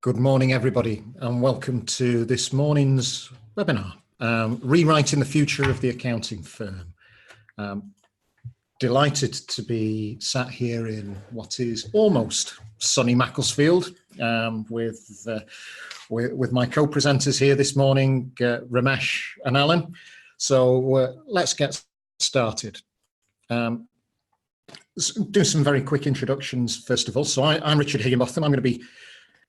Good morning, everybody, and welcome to this morning's webinar, Rewriting the Future of the Accounting Firm. Delighted to be sat here in what is almost sunny Macclesfield with my co-presenters here this morning, Ramesh and Alan. So let's get started. Do some very quick introductions first of all. So I'm Richard Higginbotham. I'm going to be,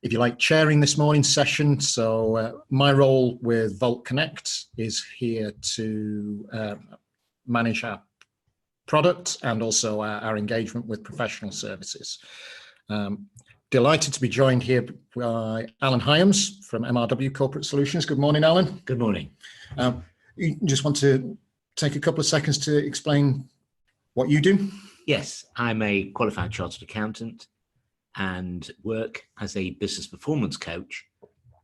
if you like, chairing this morning's session. So my role with VaultConnect is here to manage our product and also our engagement with professional services. Delighted to be joined here by Alan Hyams from MRW Corporate Solutions. Good morning, Alan. Good morning. You just want to take a couple of seconds to explain what you do? Yes, I'm a qualified chartered accountant and work as a business performance coach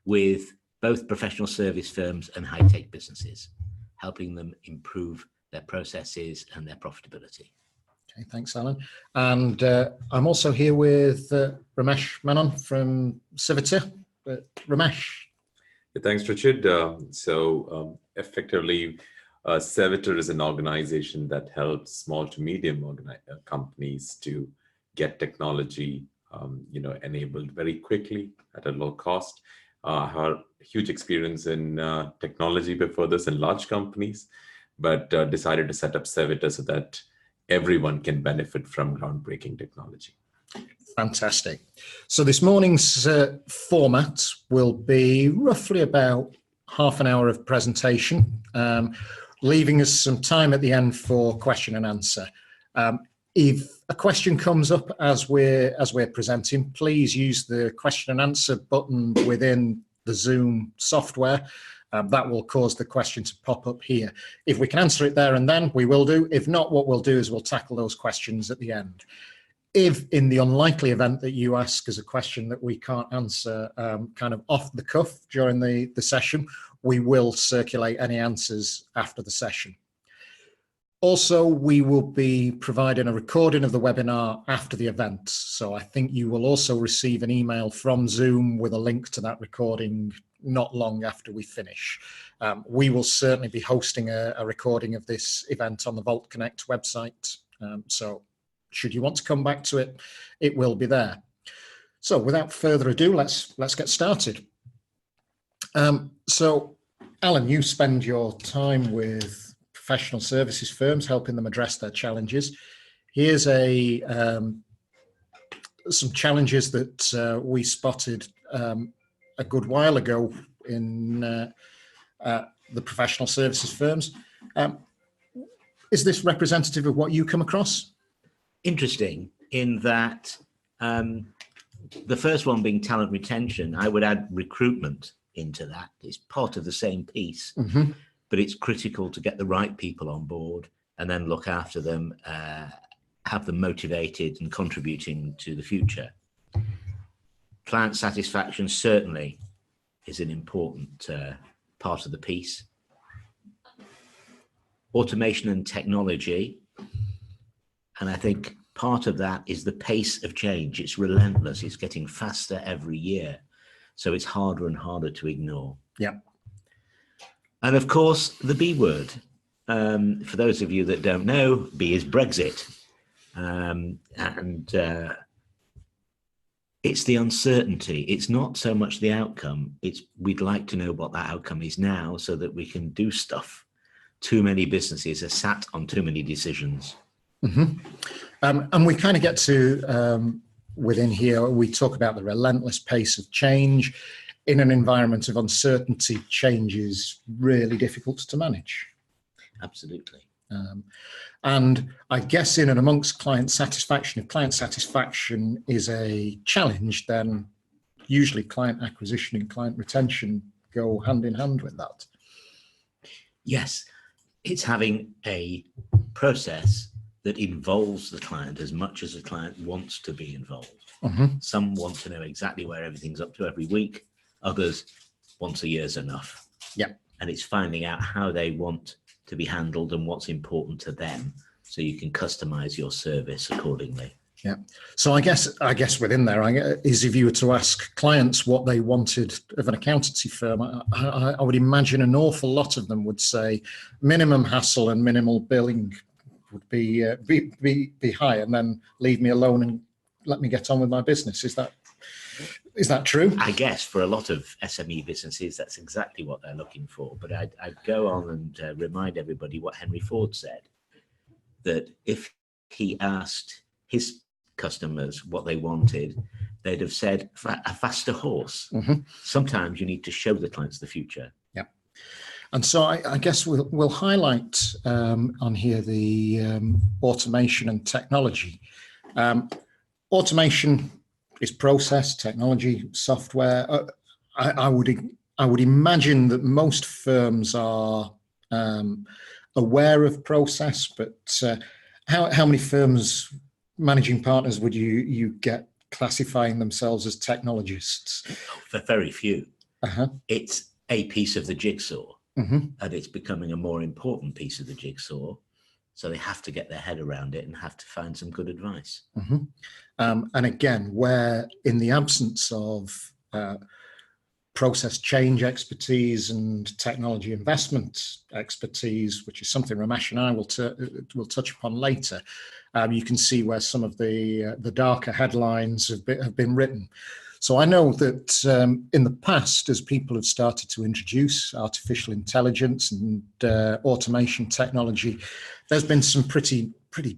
with both professional service firms and high-tech businesses, helping them improve their processes and their profitability. Okay, thanks, Alan. And I'm also here with Ramesh Menon from Cevitr. Ramesh. Thanks, Richard. Effectively, Cevitr is an organization that helps small to medium companies to get technology enabled very quickly at a low cost. I had huge experience in technology before this in large companies, but decided to set up Cevitr so that everyone can benefit from groundbreaking technology. Fantastic. So this morning's format will be roughly about half an hour of presentation, leaving us some time at the end for question and answer. If a question comes up as we're presenting, please use the question and answer button within the Zoom software. That will cause the question to pop up here. If we can answer it there and then, we will do. If not, what we'll do is we'll tackle those questions at the end. If in the unlikely event that you ask us a question that we can't answer kind of off the cuff during the session, we will circulate any answers after the session. Also, we will be providing a recording of the webinar after the event. So I think you will also receive an email from Zoom with a link to that recording not long after we finish. We will certainly be hosting a recording of this event on the VaultConnect website. So should you want to come back to it, it will be there. So without further ado, let's get started. So Alan, you spend your time with professional services firms, helping them address their challenges. Here's some challenges that we spotted a good while ago in the professional services firms. Is this representative of what you come across? Interesting in that the first one being talent retention, I would add recruitment into that. It's part of the same piece. Mm-hmm. But it's critical to get the right people on board and then look after them, have them motivated and contributing to the future. Client satisfaction certainly is an important part of the piece. Automation and technology, and I think part of that is the pace of change. It's relentless, it's getting faster every year, so it's harder and harder to ignore. Yeah. And of course, the B word. For those of you that don't know, B is Brexit. It's the uncertainty. It's not so much the outcome. It's we'd like to know what that outcome is now so that we can do stuff. Too many businesses are sat on too many decisions. Mm-hmm. And we kind of get to, within here, we talk about the relentless pace of change. In an environment of uncertainty, change is really difficult to manage. Absolutely. And I guess in and amongst client satisfaction, if client satisfaction is a challenge, then usually client acquisition and client retention go hand in hand with that. Yes, it's having a process that involves the client as much as the client wants to be involved. Mm-hmm. Some want to know exactly where everything's up to every week. Others, once a year is enough. Yeah. And it's finding out how they want to be handled and what's important to them so you can customize your service accordingly. Yeah. So I guess within there is, if you were to ask clients what they wanted of an accountancy firm, I would imagine an awful lot of them would say minimum hassle and minimal billing would be high, and then leave me alone and let me get on with my business. Is that true? I guess for a lot of SME businesses, that's exactly what they're looking for. But I'd go on and remind everybody what Henry Ford said, that if he asked his customers what they wanted, they'd have said a faster horse. Mm-hmm. Sometimes you need to show the clients the future. Yeah. And so I guess we'll highlight on here the automation and technology. Automation is process, technology, software. I would imagine that most firms are aware of process, but how many firms, managing partners, would you get classifying themselves as technologists? For very few. Uh-huh. It's a piece of the jigsaw, mm-hmm. and it's becoming a more important piece of the jigsaw. So they have to get their head around it and have to find some good advice. Mm-hmm. And again, where in the absence of process change expertise and technology investment expertise, which is something Ramesh and I will touch upon later, you can see where some of the darker headlines have been written. So I know that in the past, as people have started to introduce artificial intelligence and automation technology, there's been some pretty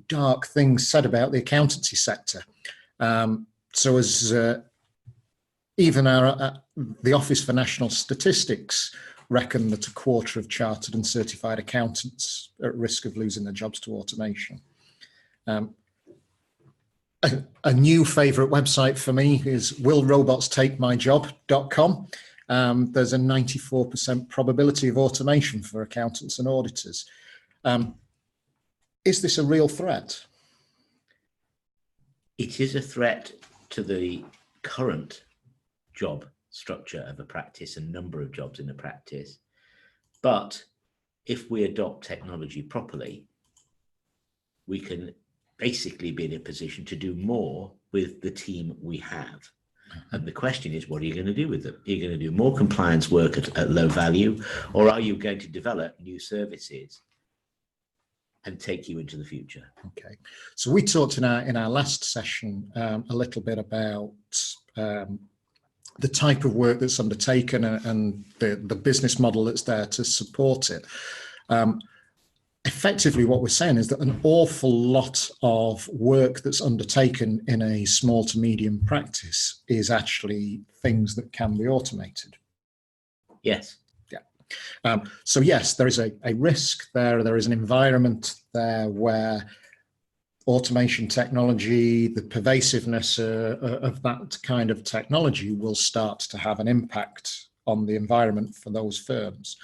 dark things said about the accountancy sector. So as even the Office for National Statistics reckon that a quarter of chartered and certified accountants are at risk of losing their jobs to automation. A new favorite website for me is willrobotstakemyjob.com. There's a 94% probability of automation for accountants and auditors. Is this a real threat? It is a threat to the current job structure of a practice and number of jobs in a practice. But if we adopt technology properly, we can basically be in a position to do more with the team we have. And the question is, what are you going to do with them? Are you going to do more compliance work at low value, or are you going to develop new services and take you into the future? Okay, so we talked in our last session a little bit about the type of work that's undertaken and the business model that's there to support it. Effectively, what we're saying is that an awful lot of work that's undertaken in a small to medium practice is actually things that can be automated. Yes. Yeah. So yes, there is a risk there. There is an environment there where automation technology, the pervasiveness of that kind of technology will start to have an impact on the environment for those firms.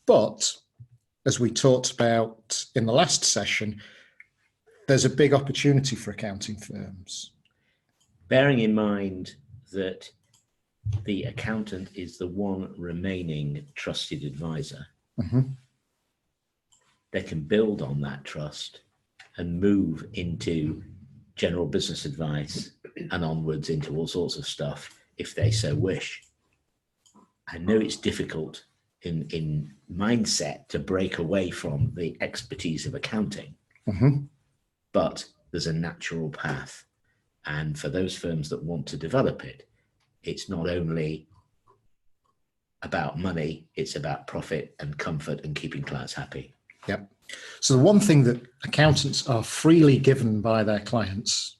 But as we talked about in the last session, there's a big opportunity for accounting firms. Bearing in mind that the accountant is the one remaining trusted advisor, Mm-hmm. they can build on that trust and move into general business advice and onwards into all sorts of stuff if they so wish. I know it's difficult in mindset to break away from the expertise of accounting, Mm-hmm. but there's a natural path. And for those firms that want to develop it, it's not only about money, it's about profit and comfort and keeping clients happy. Yep. So the one thing that accountants are freely given by their clients,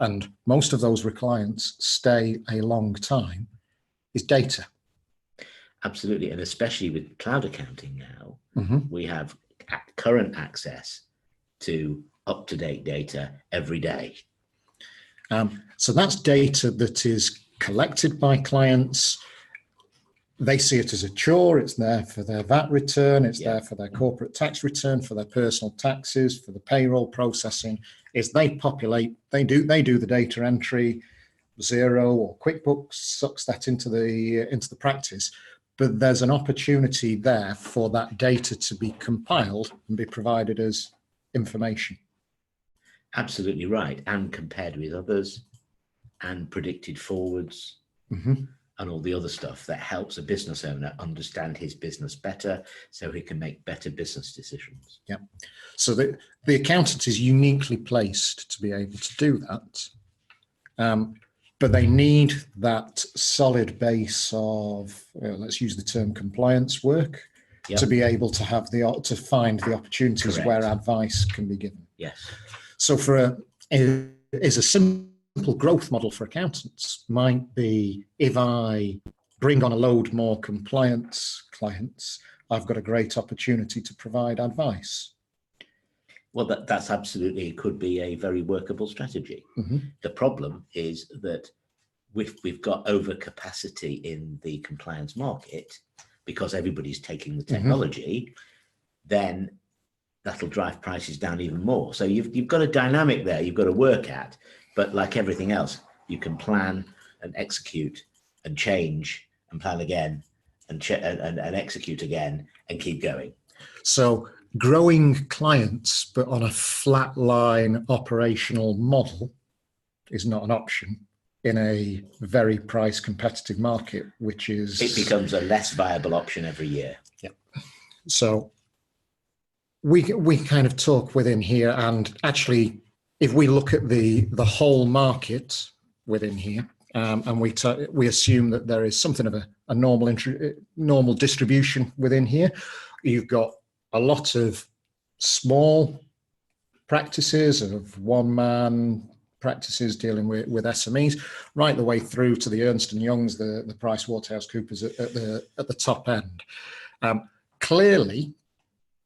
and most of those clients stay a long time, is data. Absolutely. And especially with cloud accounting now, Mm-hmm. we have current access to up-to-date data every day. So that's data that is collected by clients. They see it as a chore. It's there for their VAT return. It's there for their corporate tax return, for their personal taxes, for the payroll processing. Is they populate, they do the data entry. Xero or QuickBooks sucks that into the practice. But there's an opportunity there for that data to be compiled and be provided as information. Absolutely right. And compared with others and predicted forwards Mhm. and all the other stuff that helps a business owner understand his business better so he can make better business decisions. Yeah. So the accountant is uniquely placed to be able to do that. But they need that solid base of, let's use the term compliance work, Yep. to be able to have to find the opportunities Correct. where advice can be given. Yes. So is a simple growth model for accountants might be, if I bring on a load more compliance clients, I've got a great opportunity to provide advice. Well, that's absolutely, it could be a very workable strategy. Mm-hmm. The problem is that we've got overcapacity in the compliance market because everybody's taking the technology, then that'll drive prices down even more. So you've got a dynamic there you've got to work at, but like everything else, you can plan and execute and change and plan again and execute again and keep going. So growing clients, but on a flat line operational model is not an option in a very price competitive market, which is... It becomes a less viable option every year. Yeah. So we kind of talk within here, and actually, if we look at the whole market within here, and we assume that there is something of a normal distribution within here, you've got a lot of small practices of one-man practices dealing with SMEs, right the way through to the Ernst & Youngs, the PricewaterhouseCoopers at the top end. Clearly,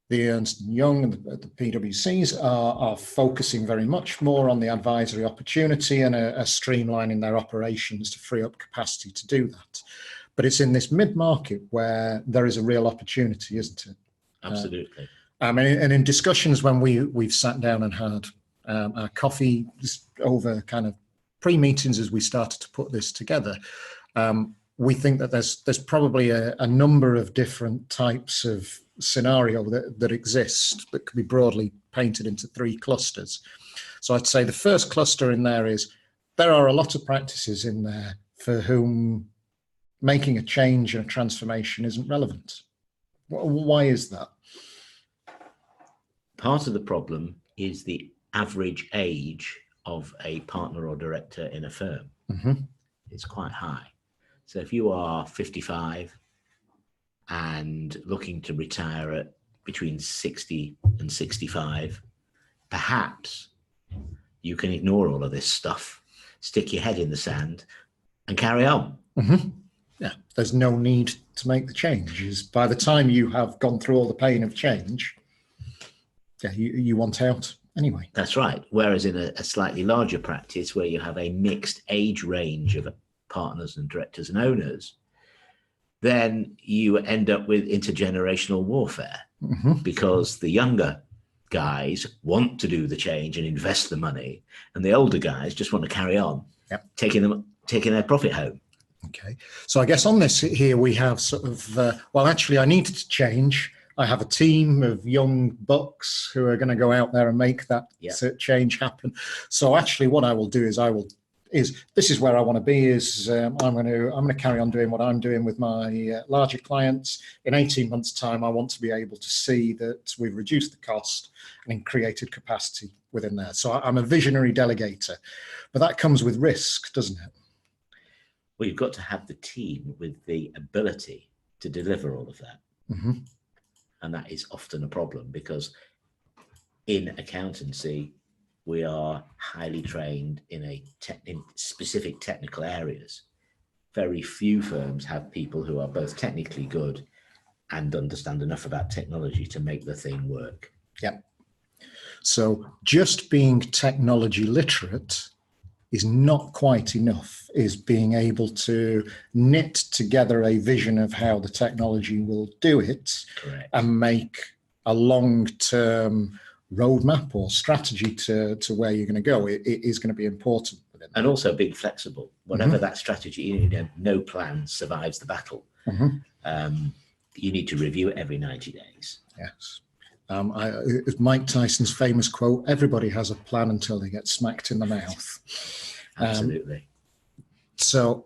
the Ernst & Young and the PwCs are focusing very much more on the advisory opportunity and are streamlining their operations to free up capacity to do that. But it's in this mid-market where there is a real opportunity, isn't it? Absolutely. And in discussions when we've sat down and had our coffee just over kind of pre-meetings as we started to put this together, we think that there's probably a number of different types of scenario that exist that could be broadly painted into three clusters. So I'd say the first cluster in there is there are a lot of practices in there for whom making a change and a transformation isn't relevant. Why is that? Part of the problem is the average age of a partner or director in a firm. Mm-hmm. It's quite high. So if you are 55 and looking to retire at between 60 and 65, perhaps you can ignore all of this stuff, stick your head in the sand and carry on. Mm-hmm. Yeah, there's no need to make the changes. By the time you have gone through all the pain of change, yeah, you want out anyway. That's right. Whereas in a slightly larger practice where you have a mixed age range of partners and directors and owners, then you end up with intergenerational warfare, because the younger guys want to do the change and invest the money, and the older guys just want to carry on, taking their profit home. Okay, so I guess on this here we have sort of, well, actually I needed to change. I have a team of young bucks who are going to go out there and make that change happen. So actually what I will do is this is where I want to be, is I'm going to carry on doing what I'm doing with my larger clients. In 18 months time, I want to be able to see that we've reduced the cost and created capacity within there. So I'm a visionary delegator, but that comes with risk, doesn't it? Well, you've got to have the team with the ability to deliver all of that. Mm-hmm. And that is often a problem, because in accountancy, we are highly trained in specific technical areas. Very few firms have people who are both technically good and understand enough about technology to make the thing work. Yeah. So just being technology literate is not quite enough, is being able to knit together a vision of how the technology will do it. Correct. And make a long-term roadmap or strategy to where you're going to go. It is going to be important. And also being flexible. Whatever that strategy, no plan survives the battle. You need to review it every 90 days. Yes. It's Mike Tyson's famous quote, everybody has a plan until they get smacked in the mouth. Absolutely. So,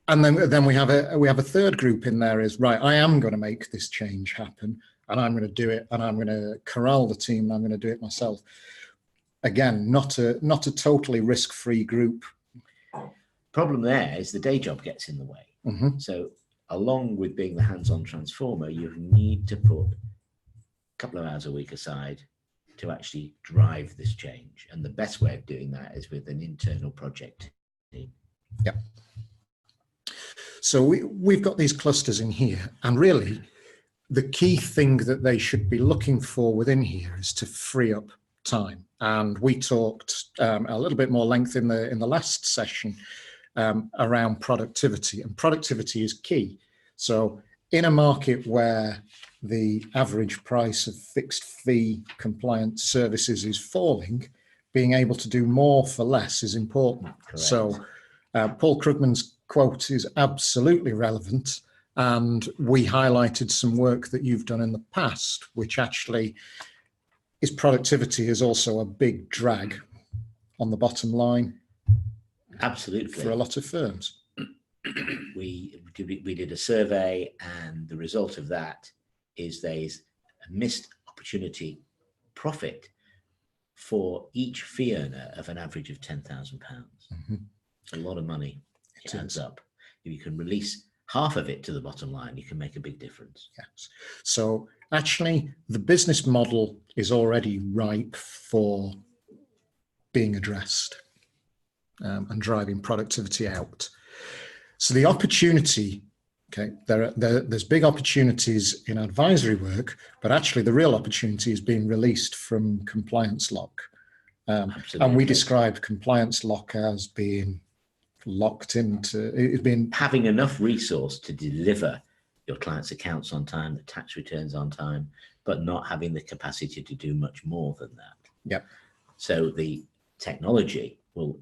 and then we have a third group in there is, right, I am going to make this change happen, and I'm going to do it, and I'm going to corral the team, and I'm going to do it myself. Again, not a totally risk-free group. Problem there is the day job gets in the way. Mm-hmm. So along with being the hands-on transformer, you need to put a couple of hours a week aside to actually drive this change. And the best way of doing that is with an internal project team. Yep. So we've got these clusters in here, and really the key thing that they should be looking for within here is to free up time. And we talked a little bit more length in the last session around productivity, and productivity is key. So in a market where the average price of fixed fee compliance services is falling, being able to do more for less is important. Correct. So Paul Krugman's quote is absolutely relevant, and we highlighted some work that you've done in the past, which actually is productivity is also a big drag on the bottom line. Absolutely. For a lot of firms. We did a survey, and the result of that is there's a missed opportunity profit for each fee earner of an average of £10,000. Mm-hmm. It's a lot of money. It It adds is. up. If you can release half of it to the bottom line, you can make a big difference. Yes. So actually, the business model is already ripe for being addressed and driving productivity out. So the opportunity, okay, there's big opportunities in advisory work, but actually the real opportunity is being released from compliance lock. And we described compliance lock as being locked into, it's been having enough resource to deliver your client's accounts on time, the tax returns on time, but not having the capacity to do much more than that. Yep. So the technology will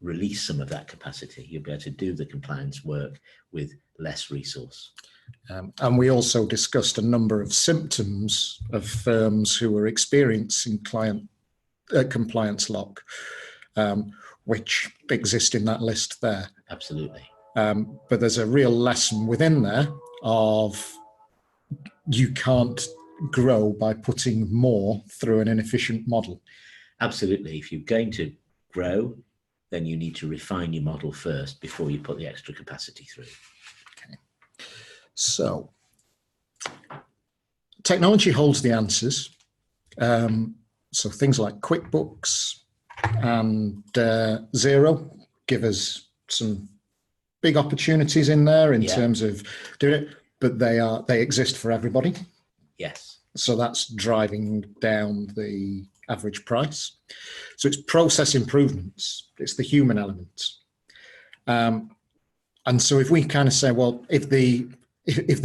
release some of that capacity. You'll be able to do the compliance work with less resource. And we also discussed a number of symptoms of firms who were experiencing compliance lock, which exist in that list there. Absolutely. But there's a real lesson within there of you can't grow by putting more through an inefficient model. Absolutely. If you're going to grow, then you need to refine your model first before you put the extra capacity through. Okay. So technology holds the answers. So things like QuickBooks and Xero give us some big opportunities in there in terms of doing it, but they exist for everybody. Yes. So that's driving down the average price. So it's process improvements. It's the human elements. And so if we kind of say, well, if the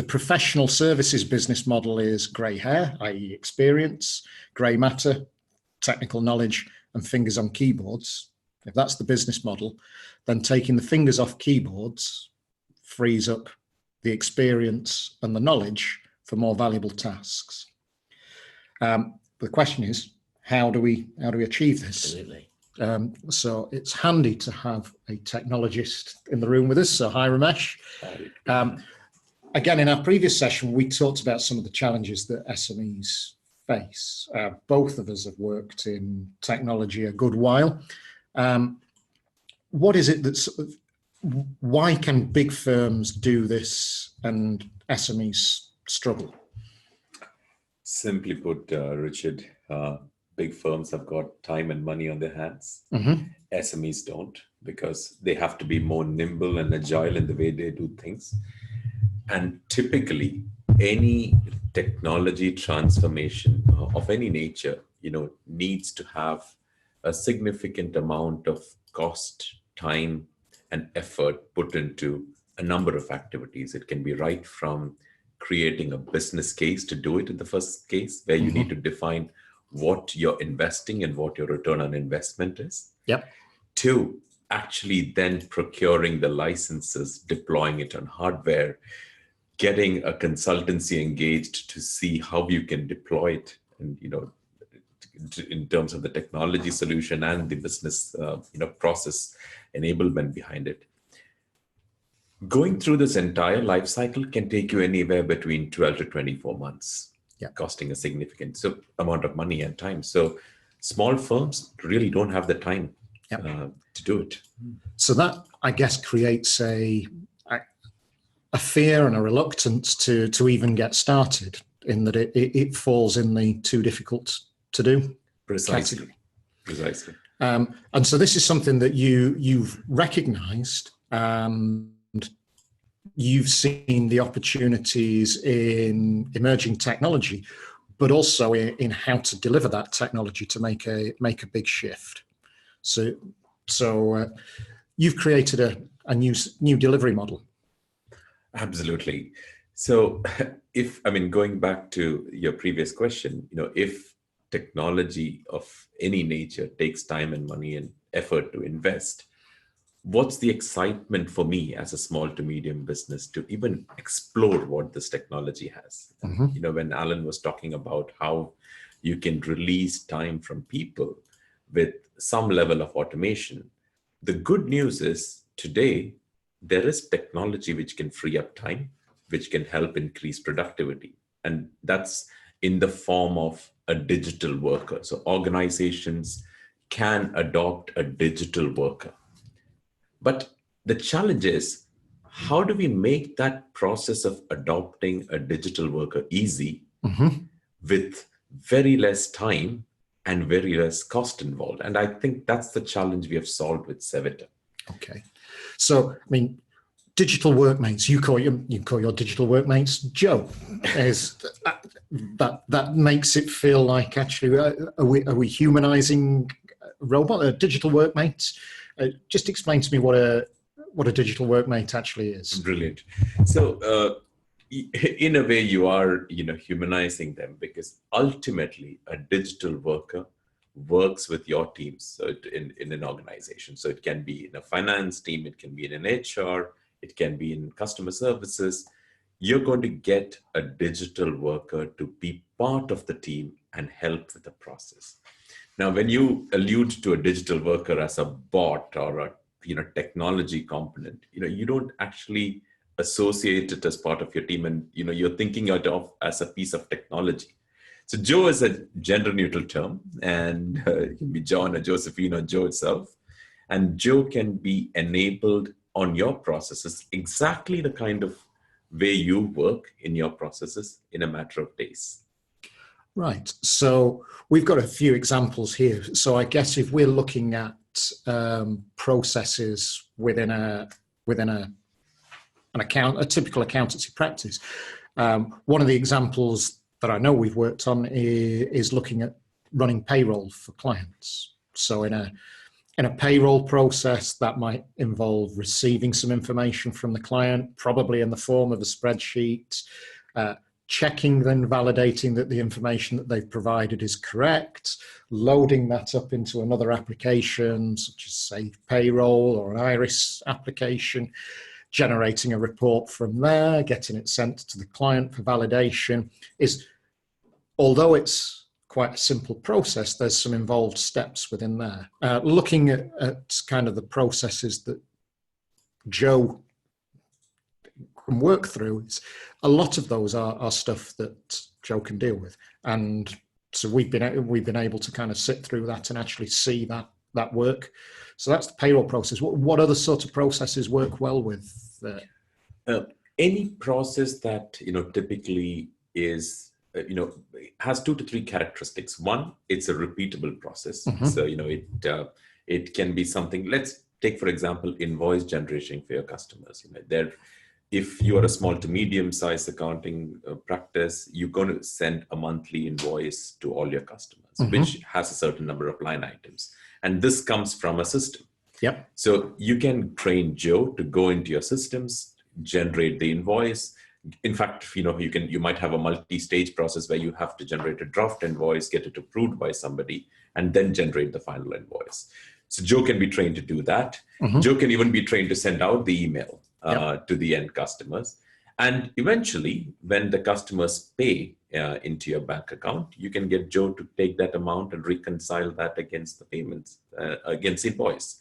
professional services business model is grey hair, i.e. experience, grey matter, technical knowledge, and fingers on keyboards, if that's the business model, then taking the fingers off keyboards frees up the experience and the knowledge for more valuable tasks. The question is, how do we achieve this? Absolutely. So it's handy to have a technologist in the room with us. So hi, Ramesh. Again, in our previous session, we talked about some of the challenges that SMEs face. Both of us have worked in technology a good while. What is it that's, why can big firms do this and SMEs struggle? Simply put, Richard, big firms have got time and money on their hands. Mm-hmm. SMEs don't, because they have to be more nimble and agile in the way they do things. And typically, any technology transformation of any nature, needs to have a significant amount of cost, time, and effort put into a number of activities. It can be right from creating a business case to do it in the first case, where you need to define what you're investing and what your return on investment is. Yep. To actually then procuring the licenses, deploying it on hardware, getting a consultancy engaged to see how you can deploy it and in terms of the technology solution and the business process enablement behind it. Going through this entire life cycle can take you anywhere between 12 to 24 months, costing a significant amount of money and time. So small firms really don't have the time to do it. So that, I guess, creates a fear and a reluctance to even get started, in that it falls in the too difficult to do category. Precisely. And so this is something that you've recognized, and you've seen the opportunities in emerging technology, but also in how to deliver that technology to make a big shift. So you've created a new delivery model. Absolutely. So going back to your previous question, if technology of any nature takes time and money and effort to invest, what's the excitement for me as a small to medium business to even explore what this technology has? When Alan was talking about how you can release time from people with some level of automation, the good news is today there is technology which can free up time, which can help increase productivity. And that's in the form of a digital worker. So organizations can adopt a digital worker. But the challenge is, how do we make that process of adopting a digital worker easy with very less time and very less cost involved? And I think that's the challenge we have solved with Cevitr. Okay. So, digital workmates, you call your digital workmates Joe. That makes it feel like, actually, are we humanizing robot digital workmates? Just explain to me what a digital workmate actually is. Brilliant. So in a way, you are humanizing them, because ultimately a digital worker works with your teams. So in an organization, so it can be in a finance team, it can be in an HR, it can be in customer services. You're going to get a digital worker to be part of the team and help with the process. Now, when you allude to a digital worker as a bot or a technology component, you don't actually associate it as part of your team, and you're thinking it of as a piece of technology. So Joe is a gender neutral term, and it can be John or Josephine or Joe itself. And Joe can be enabled on your processes exactly the kind of way you work in your processes in a matter of days. Right. So we've got a few examples here. So I guess if we're looking at processes within a typical accountancy practice, one of the examples that I know we've worked on is looking at running payroll for clients. So in a payroll process, that might involve receiving some information from the client, probably in the form of a spreadsheet, checking and validating that the information that they've provided is correct, loading that up into another application, such as, say, payroll or an Iris application, generating a report from there, getting it sent to the client for validation. Although it's quite a simple process, there's some involved steps within there. Looking at kind of the processes that Joe can work through, a lot of those are stuff that Joe can deal with, and so we've been able to kind of sit through that and actually see that work. So that's the payroll process. What other sort of processes work well with? Any process that typically is has 2 to 3 characteristics. One, it's a repeatable process. So it can be something. Let's take, for example, invoice generation for your customers. If you are a small to medium sized accounting practice, you're going to send a monthly invoice to all your customers, which has a certain number of line items, and this comes from a system. Yep. So you can train Joe to go into your systems, generate the invoice. In fact, you might have a multi-stage process where you have to generate a draft invoice, get it approved by somebody, and then generate the final invoice. So Joe can be trained to do that. Joe can even be trained to send out the email to the end customers. And eventually, when the customers pay into your bank account, you can get Joe to take that amount and reconcile that against the payments, against invoice.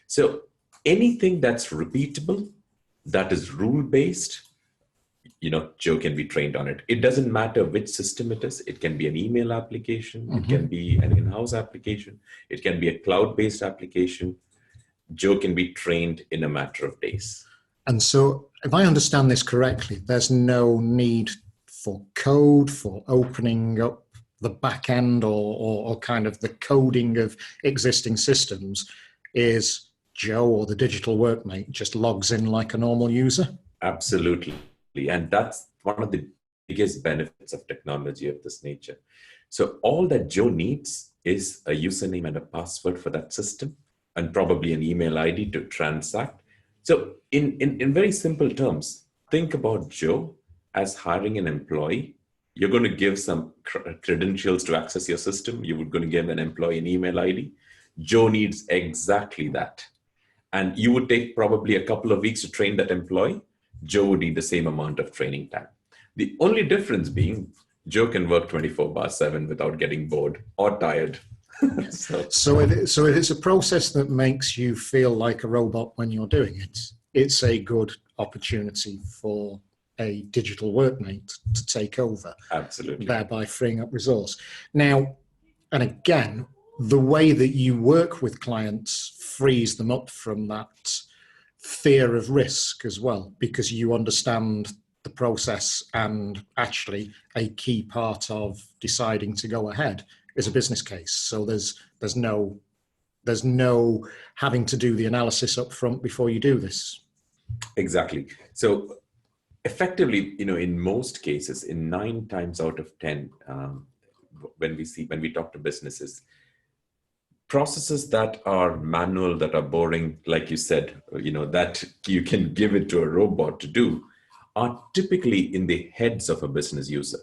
So anything that's repeatable, that is rule-based, Joe can be trained on it. It doesn't matter which system it is. It can be an email application. It can be an in-house application. It can be a cloud-based application. Joe can be trained in a matter of days. And so if I understand this correctly, there's no need for code, for opening up the back end or kind of the coding of existing systems. Is Joe or the digital workmate just logs in like a normal user? Absolutely. And that's one of the biggest benefits of technology of this nature. So all that Joe needs is a username and a password for that system, and probably an email ID to transact. So in very simple terms, think about Joe as hiring an employee. You're going to give some credentials to access your system. You're going to give an employee an email ID. Joe needs exactly that. And you would take probably a couple of weeks to train that employee. Joe would need the same amount of training time. The only difference being Joe can work 24/7 without getting bored or tired. So if it's a process that makes you feel like a robot when you're doing it, it's a good opportunity for a digital workmate to take over. Absolutely. Thereby freeing up resource. Now, and again, the way that you work with clients frees them up from that fear of risk as well, because you understand the process, and actually a key part of deciding to go ahead is a business case. So there's no having to do the analysis up front before you do this. Exactly. So effectively, in most cases, in 9 times out of 10, when we talk to businesses, processes that are manual, that are boring, like you said, that you can give it to a robot to do, are typically in the heads of a business user.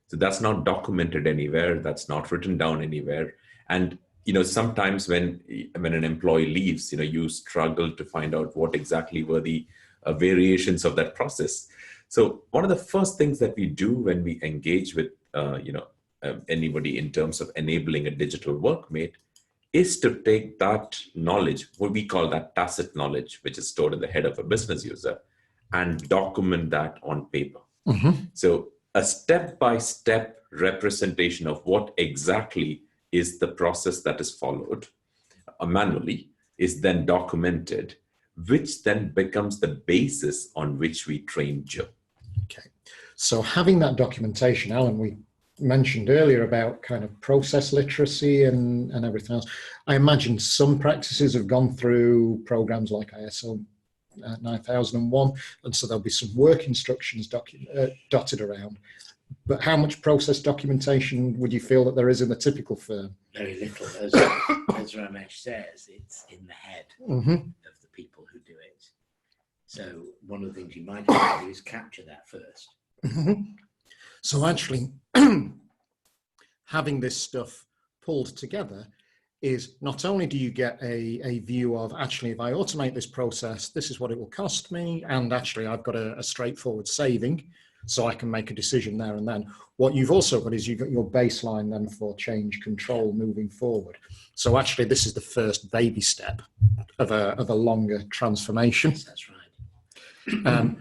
So that's not documented anywhere. That's not written down anywhere. And sometimes when an employee leaves, you struggle to find out what exactly were the variations of that process. So one of the first things that we do when we engage with anybody in terms of enabling a digital workmate is to take that knowledge, what we call that tacit knowledge, which is stored in the head of a business user, and document that on paper. So a step-by-step representation of what exactly is the process that is followed manually is then documented, which then becomes the basis on which we train Joe. Okay. So having that documentation, Alan, we mentioned earlier about kind of process literacy and everything else. I imagine some practices have gone through programs like ISO 9001, and so there'll be some work instructions dotted around. But how much process documentation would you feel that there is in the typical firm? Very little. As Ramesh says, it's in the head of the people who do it. So one of the things you might have to do is capture that first. So actually, having this stuff pulled together is not only do you get a view of, actually, if I automate this process, this is what it will cost me, and actually I've got a straightforward saving, so I can make a decision there and then. What you've also got is you've got your baseline then for change control moving forward. So actually this is the first baby step of a longer transformation. Yes, that's right.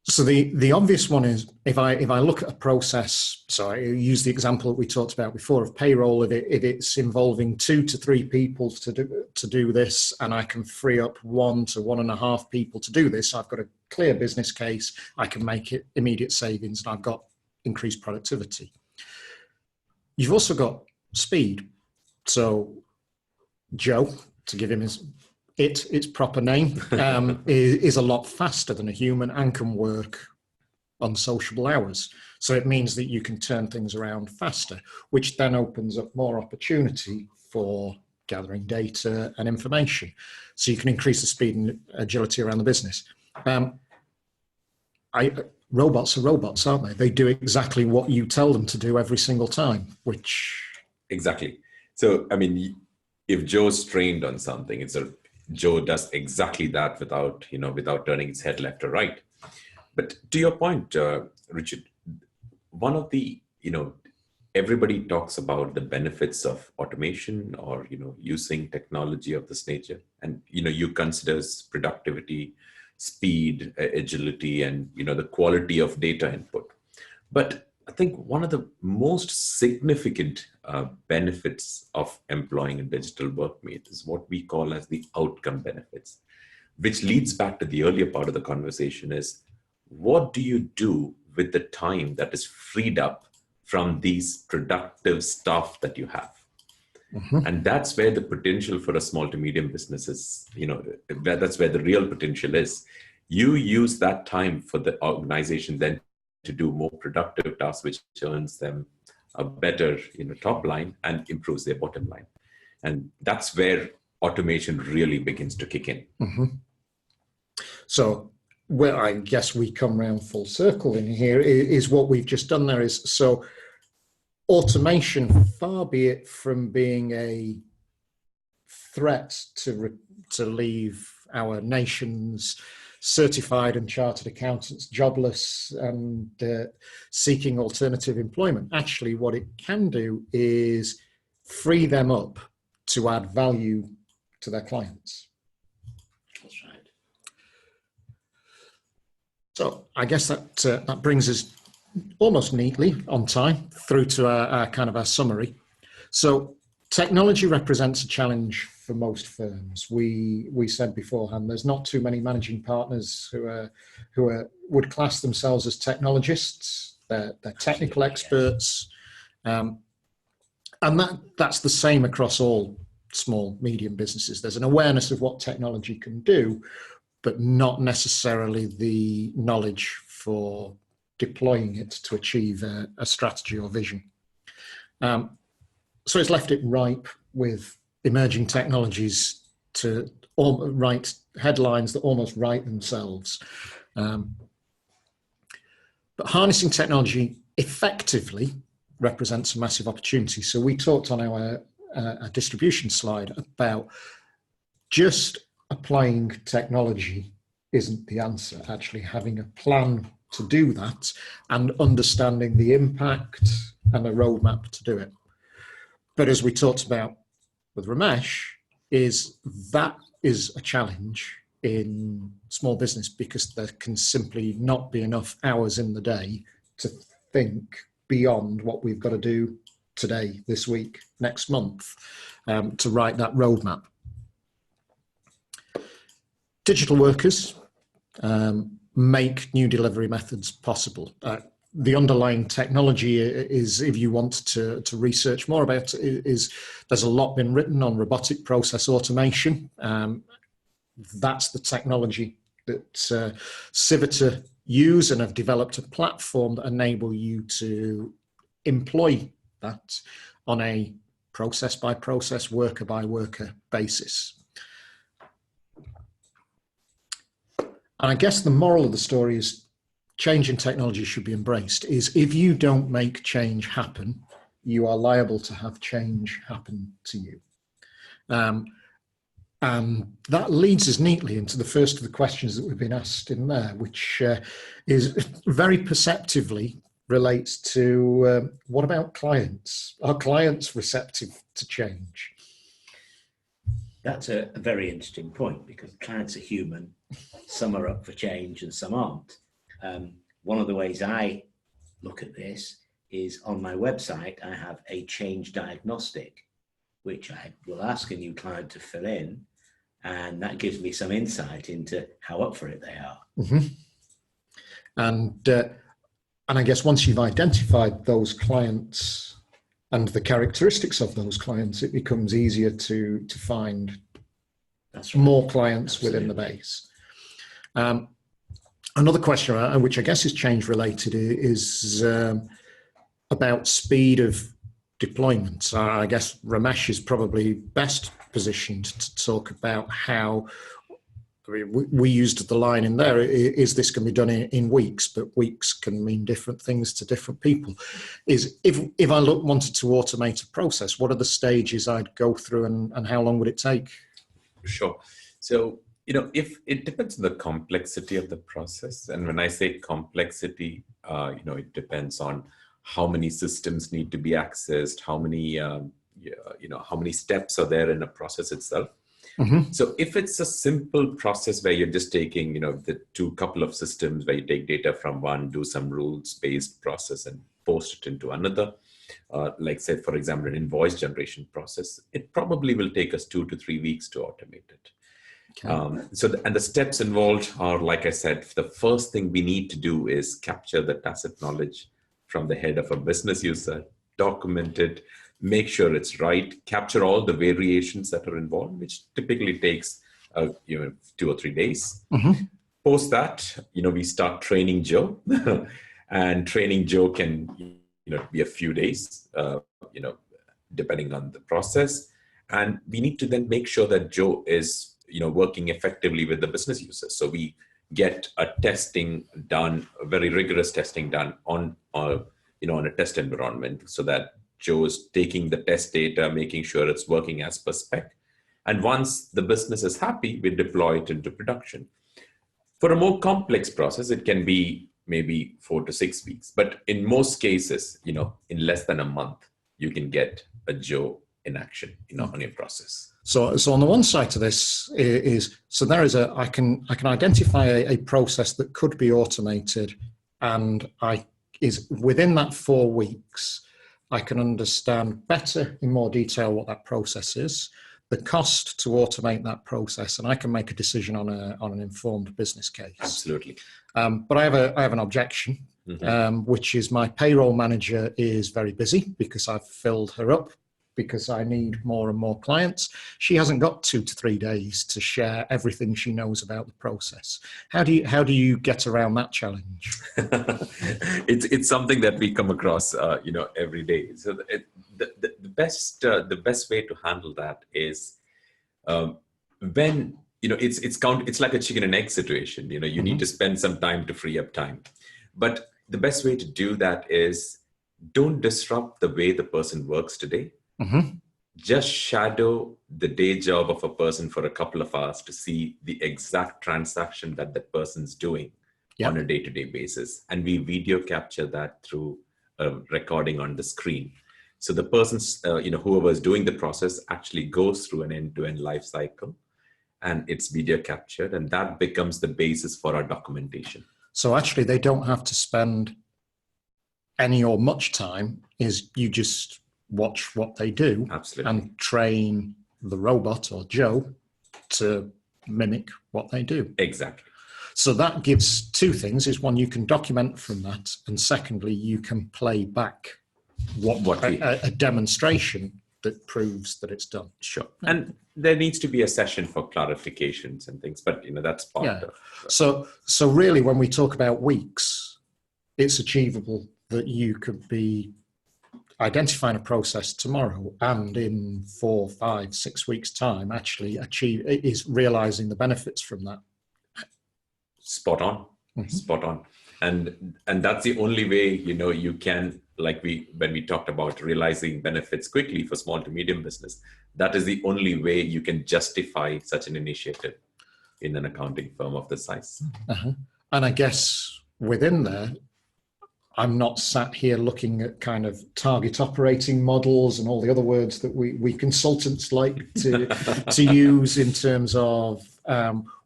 So the obvious one is if I look at a process, so I use the example that we talked about before of payroll, if it's involving 2 to 3 people to do this, and I can free up 1 to 1.5 people to do this, I've got a clear business case, I can make it immediate savings, and I've got increased productivity. You've also got speed. So Joe, to give him its proper name, is a lot faster than a human and can work unsociable hours. So it means that you can turn things around faster, which then opens up more opportunity for gathering data and information. So you can increase the speed and agility around the business. Robots are robots, aren't they? They do exactly what you tell them to do every single time, which... Exactly. So, I mean, if Joe's trained on something, Joe does exactly that without turning his head left or right. But to your point, Richard, one of the, everybody talks about the benefits of automation or, using technology of this nature. And, you consider productivity, speed, agility, and, the quality of data input. But I think one of the most significant benefits of employing a digital workmate is what we call as the outcome benefits, which leads back to the earlier part of the conversation is, what do you do with the time that is freed up from these productive stuff that you have? And that's where the potential for a small to medium business is, that's where the real potential is. You use that time for the organization then to do more productive tasks, which earns them a better top line and improves their bottom line. And that's where automation really begins to kick in. So where I guess we come round full circle in here is what we've just done there is, so automation, far be it from being a threat to leave our nation's certified and chartered accountants jobless and seeking alternative employment. Actually, what it can do is free them up to add value to their clients. That's right. So I guess that brings us almost neatly on time through to our kind of our summary. So technology represents a challenge for most firms. We said beforehand, there's not too many managing partners who would class themselves as technologists. They're technical experts, and that's the same across all small, medium businesses. There's an awareness of what technology can do, but not necessarily the knowledge for deploying it to achieve a strategy or vision. So it's left it ripe with emerging technologies to write headlines that almost write themselves. But harnessing technology effectively represents a massive opportunity. So we talked on our distribution slide about just applying technology isn't the answer. Actually having a plan to do that and understanding the impact and a roadmap to do it. But as we talked about with Ramesh, that is a challenge in small business because there can simply not be enough hours in the day to think beyond what we've got to do today, this week, next month, to write that roadmap. Digital workers make new delivery methods possible. The underlying technology is, if you want to research more about it, is there's a lot been written on robotic process automation. That's the technology that Cevitr use and have developed a platform that enable you to employ that on a process by process, worker by worker basis. And I guess the moral of the story is change in technology should be embraced. Is if you don't make change happen, you are liable to have change happen to you. And that leads us neatly into the first of the questions that we've been asked in there, which is very perceptively relates to what about clients? Are clients receptive to change? That's a very interesting point because clients are human. Some are up for change and some aren't. One of the ways I look at this is on my website, I have a change diagnostic, which I will ask a new client to fill in. And that gives me some insight into how up for it they are. Mm-hmm. And I guess once you've identified those clients and the characteristics of those clients, it becomes easier to find more clients within the base. Another question, which I guess is change related, is about speed of deployment. I guess Ramesh is probably best positioned to talk about how, we used the line in there, is this going to be done in weeks, but weeks can mean different things to different people. Is if I wanted to automate a process, what are the stages I'd go through and how long would it take? Sure. So, if it depends on the complexity of the process. And when I say complexity, it depends on how many systems need to be accessed, how many how many steps are there in a process itself. So if it's a simple process where you're just taking, the couple of systems where you take data from one, do some rules-based process and post it into another, like say, for example, an invoice generation process, it probably will take us 2 to 3 weeks to automate it. Okay. And the steps involved are, like I said, the first thing we need to do is capture the tacit knowledge from the head of a business user, document it, make sure it's right, capture all the variations that are involved, which typically takes 2 or 3 days. Post that, we start training Joe, and training Joe can be a few days, depending on the process. And we need to then make sure that Joe is working effectively with the business users. So we get a testing done, a very rigorous testing done on a test environment, so that Joe is taking the test data, making sure it's working as per spec. And once the business is happy, we deploy it into production. For a more complex process, it can be maybe 4 to 6 weeks. But in most cases, in less than a month, you can get a Joe in action, on your process. So on the one side to this I can identify a process that could be automated, and is within that 4 weeks, I can understand better in more detail what that process is, the cost to automate that process, and I can make a decision on an informed business case. Absolutely. But I have an objection, which is my payroll manager is very busy because I've filled her up because I need more and more clients. She hasn't got 2 to 3 days to share everything she knows about the process. How do you get around that challenge? It's something that we come across, every day. So the best way to handle that is when it's like a chicken and egg situation. You need to spend some time to free up time, but the best way to do that is don't disrupt the way the person works today. Just shadow the day job of a person for a couple of hours to see the exact transaction that that person's doing on a day-to-day basis. And we video capture that through a recording on the screen. So the person's, whoever is doing the process actually goes through an end-to-end life cycle, and it's video captured, and that becomes the basis for our documentation. So actually they don't have to spend any or much time, you just watch what they do. Absolutely. And train the robot or Joe to mimic what they do. Exactly. So that gives 2 things. Is one, you can document from that, and secondly, you can play back a demonstration that proves that it's done. Sure. And there needs to be a session for clarifications and things, but that's part of. So really, when we talk about weeks, it's achievable that you could be identifying a process tomorrow, and in 4, 5, 6 weeks' time, actually is realizing the benefits from that. Spot on. Spot on. And that's the only way, you can, when we talked about realizing benefits quickly for small to medium business, that is the only way you can justify such an initiative in an accounting firm of this size. And I guess within there, I'm not sat here looking at kind of target operating models and all the other words that we consultants like to use in terms of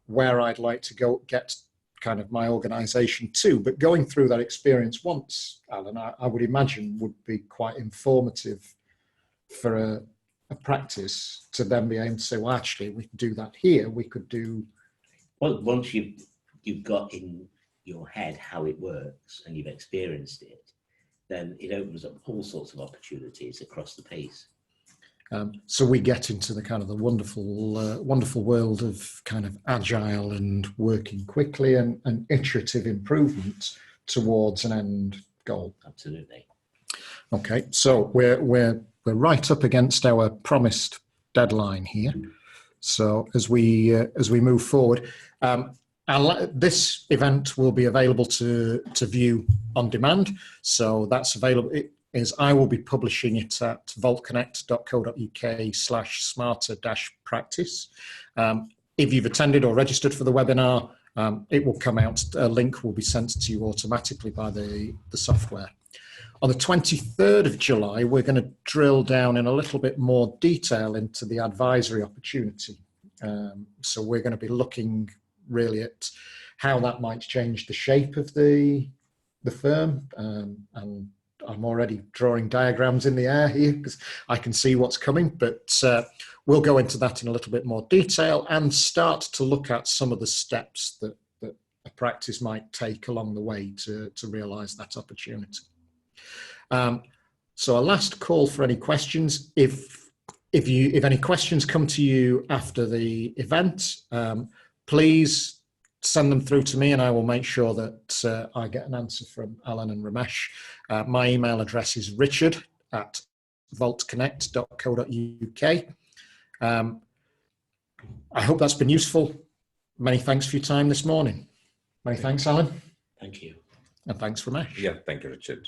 where I'd like to go get kind of my organization to. But going through that experience once, Alan, I would imagine would be quite informative for a practice to then be able to say, well, actually, we can do that here. We could do... Well, once you've got in your head how it works and you've experienced it, then it opens up all sorts of opportunities across the piece. So we get into the kind of the wonderful world of kind of agile and working quickly and iterative improvement towards an end goal. Absolutely. Okay, so we're right up against our promised deadline here. So as we move forward, this event will be available to view on demand. So that's available. I will be publishing it at vaultconnect.co.uk/smarter-practice. If you've attended or registered for the webinar, it will come out. A link will be sent to you automatically by the software. On the 23rd of July, we're going to drill down in a little bit more detail into the advisory opportunity. So we're going to be looking really at how that might change the shape of the firm. And I'm already drawing diagrams in the air here because I can see what's coming, but we'll go into that in a little bit more detail and start to look at some of the steps that a practice might take along the way to realise that opportunity. So a last call for any questions. If any questions come to you after the event, please send them through to me and I will make sure that I get an answer from Alan and Ramesh. My email address is richard@vaultconnect.co.uk. I hope that's been useful. Many thanks for your time this morning. Many thanks, Alan. Thank you. And thanks, Ramesh. Yeah, thank you, Richard.